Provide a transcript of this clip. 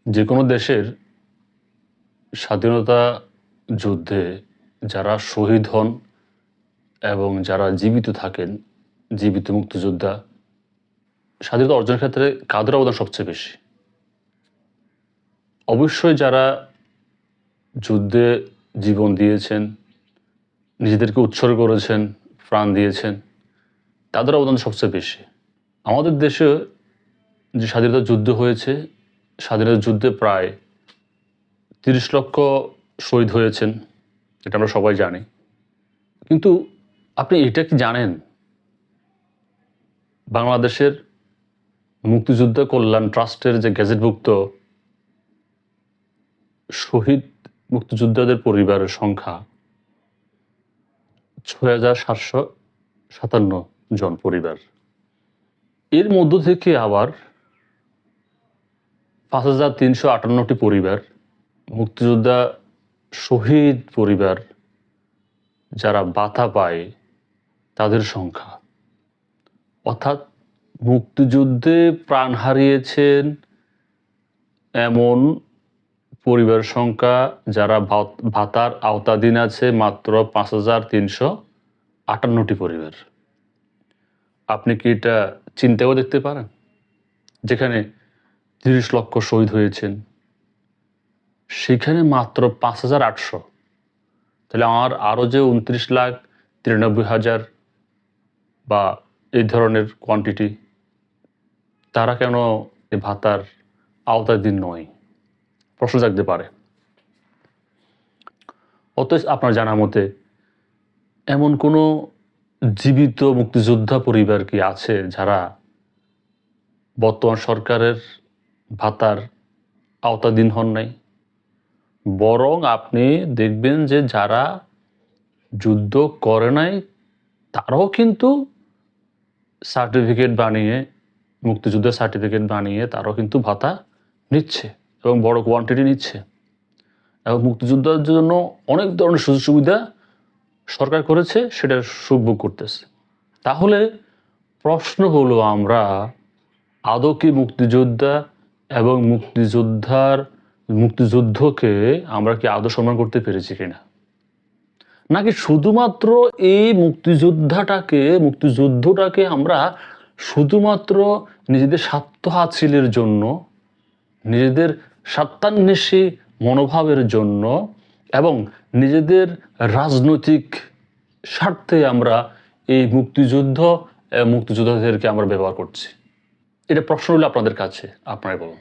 যে কোনো দেশের স্বাধীনতা যুদ্ধে যারা শহীদ হন এবং যারা জীবিত থাকেন, জীবিত মুক্তিযোদ্ধা, স্বাধীনতা অর্জনের ক্ষেত্রে কাদের অবদান সবচেয়ে বেশি? অবশ্যই যারা যুদ্ধে জীবন দিয়েছেন, নিজেদেরকে উৎসর্গ করেছেন, প্রাণ দিয়েছেন, তাদের অবদান সবচেয়ে বেশি। আমাদের দেশে যে স্বাধীনতা যুদ্ধ হয়েছে, স্বাধীনতা যুদ্ধে প্রায় ৩০ লক্ষ শহীদ হয়েছেন, এটা আমরা সবাই জানি। কিন্তু আপনি এটা কি জানেন, বাংলাদেশের মুক্তিযুদ্ধ কল্যাণ ট্রাস্টের যে গেজেটভুক্ত শহীদ মুক্তিযোদ্ধাদের পরিবারের সংখ্যা ৬,৭৫৭ জন পরিবার। এর মধ্য থেকে আবার ৫,৩৫৮টি পরিবার, মুক্তিযোদ্ধা শহীদ পরিবার যারা ভাতা পায় তাদের সংখ্যা। অর্থাৎ মুক্তিযুদ্ধে প্রাণ হারিয়েছেন এমন পরিবার সংখ্যা যারা ভাতার আওতাধীন আছে মাত্র ৫,৩৫৮টি পরিবার। আপনি কি এটা চিন্তাও দেখতে পারেন? যেখানে ৩০ লক্ষ শহীদ হয়েছেন, সেখানে মাত্র ৫,৮০০। তাহলে আমার আরও যে ২৯,৯৩,হাজার বা এই ধরনের কোয়ান্টিটি, তারা কেন এই ভাতার আওতাধীন নয়? প্রশ্ন জাগতে পারে। অতএব আপনার জানা মতে এমন কোনো জীবিত মুক্তিযোদ্ধা পরিবার কি আছে যারা বর্তমান সরকারের ভাতার আওতাধীন হন নাই? বরং আপনি দেখবেন যে যারা যুদ্ধ করে নাই তারাও কিন্তু সার্টিফিকেট বানিয়ে, মুক্তিযুদ্ধের সার্টিফিকেট বানিয়ে তারাও কিন্তু ভাতা নিচ্ছে এবং বড় কোয়ান্টিটি নিচ্ছে। এবং মুক্তিযোদ্ধার জন্য অনেক ধরনের সুযোগ সুবিধা সরকার করেছে, সেটার সুভোগ করতেছে। তাহলে প্রশ্ন হলো, আমরা আদৌ কি মুক্তিযোদ্ধা এবং মুক্তিযুদ্ধকে আমরা কি আদৌ সম্মান করতে পেরেছি কিনা? নাকি শুধুমাত্র এই মুক্তিযুদ্ধটাকে আমরা শুধুমাত্র নিজেদের স্বার্থ হাসিলের জন্য, নিজেদের স্বার্থান্বেষী মনোভাবের জন্য এবং নিজেদের রাজনৈতিক স্বার্থে আমরা এই মুক্তিযোদ্ধাদেরকে আমরা ব্যবহার করছি? এটা প্রশ্ন হলো আপনাদের কাছে, আপনারাই বলুন।